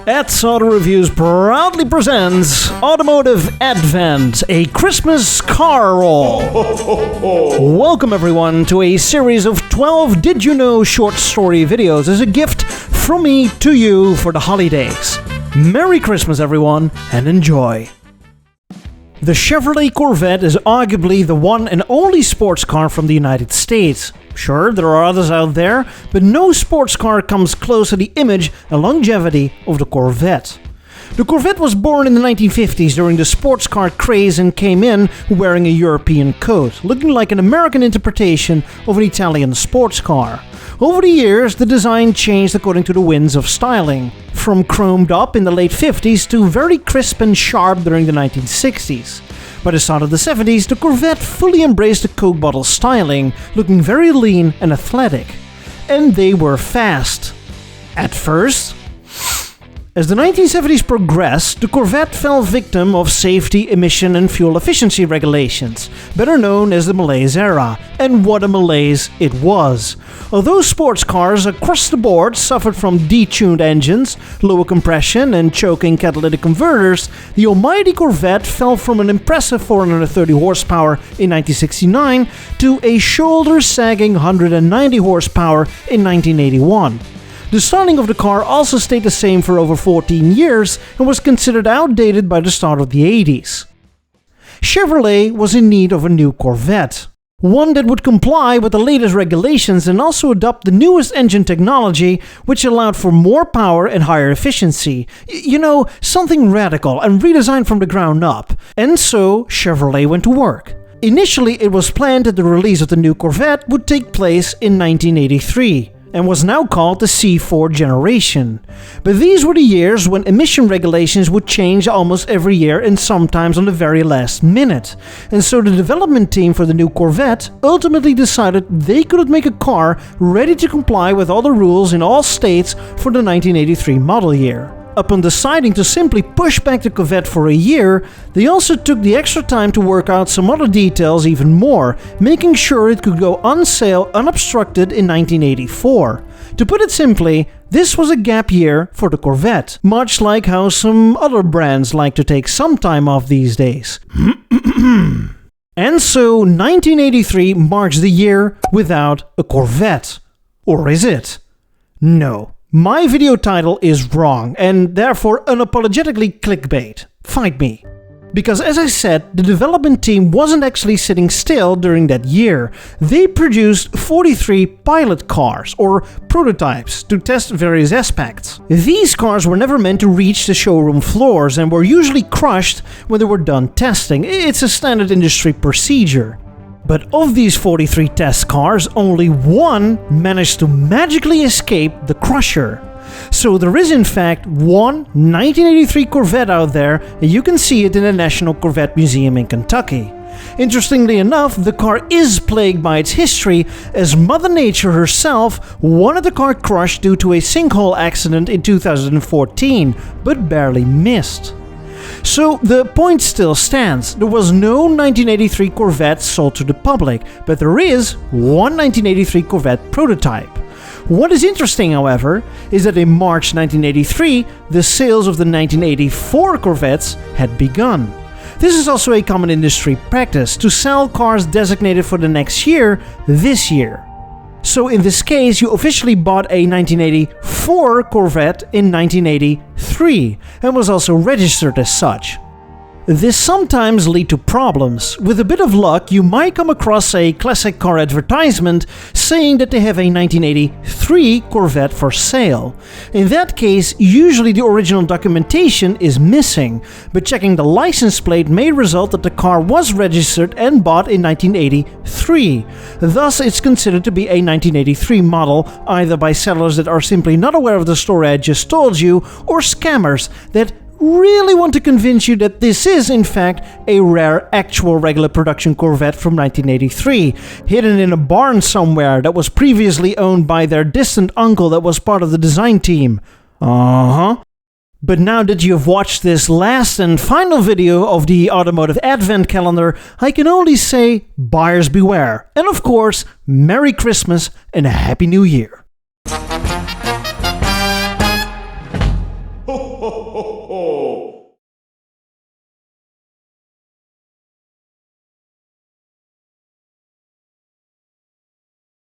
Ed's Auto Reviews proudly presents Automotive Advent, a Christmas car roll. Welcome everyone to a series of 12 Did You Know short story videos as a gift from me to you for the holidays. Merry Christmas everyone, and enjoy. The Chevrolet Corvette is arguably the one and only sports car from the United States. Sure, there are others out there, but no sports car comes close to the image and longevity of the Corvette. The Corvette was born in the 1950s during the sports car craze and came in wearing a European coat, looking like an American interpretation of an Italian sports car. Over the years, the design changed according to the winds of styling, from chromed up in the late 50s to very crisp and sharp during the 1960s. By the start of the 70s, the Corvette fully embraced the Coke bottle styling, looking very lean and athletic. And they were fast. At first. As the 1970s progressed, the Corvette fell victim of safety, emission and fuel efficiency regulations, better known as the malaise era, and what a malaise it was. Although sports cars across the board suffered from detuned engines, lower compression and choking catalytic converters, the almighty Corvette fell from an impressive 430 horsepower in 1969 to a shoulder-sagging 190 horsepower in 1981. The styling of the car also stayed the same for over 14 years and was considered outdated by the start of the 80s. Chevrolet was in need of a new Corvette. One that would comply with the latest regulations and also adopt the newest engine technology, which allowed for more power and higher efficiency. Something radical and redesigned from the ground up. And so Chevrolet went to work. Initially, it was planned that the release of the new Corvette would take place in 1983. And was now called the C4 generation. But these were the years when emission regulations would change almost every year and sometimes on the very last minute. And so the development team for the new Corvette ultimately decided they could make a car ready to comply with all the rules in all states for the 1983 model year. Upon deciding to simply push back the Corvette for a year, they also took the extra time to work out some other details even more, making sure it could go on sale unobstructed in 1984. To put it simply, this was a gap year for the Corvette, much like how some other brands like to take some time off these days. And so 1983 marks the year without a Corvette. Or is it? No. My video title is wrong and therefore unapologetically clickbait. Fight me. Because as I said, the development team wasn't actually sitting still during that year. They produced 43 pilot cars, or prototypes, to test various aspects. These cars were never meant to reach the showroom floors and were usually crushed when they were done testing. It's a standard industry procedure. But of these 43 test cars, only one managed to magically escape the crusher. So there is in fact one 1983 Corvette out there, and you can see it in the National Corvette Museum in Kentucky. Interestingly enough, the car is plagued by its history, as Mother Nature herself wanted the car crushed due to a sinkhole accident in 2014, but barely missed. So the point still stands. There was no 1983 Corvette sold to the public, but there is one 1983 Corvette prototype. What is interesting, however, is that in March 1983, the sales of the 1984 Corvettes had begun. This is also a common industry practice, to sell cars designated for the next year, this year. So in this case, you officially bought a 1984 Corvette in 1983 and was also registered as such. This sometimes leads to problems. With a bit of luck, you might come across a classic car advertisement saying that they have a 1983 Corvette for sale. In that case, usually the original documentation is missing, but checking the license plate may result that the car was registered and bought in 1983. Thus, it's considered to be a 1983 model, either by sellers that are simply not aware of the story I just told you, or scammers that really want to convince you that this is in fact a rare actual regular production Corvette from 1983, hidden in a barn somewhere that was previously owned by their distant uncle that was part of the design team. But now that you've watched this last and final video of the Automotive Advent Calendar, I can only say buyers beware, and of course, Merry Christmas and a Happy New Year. ho, ho, ho.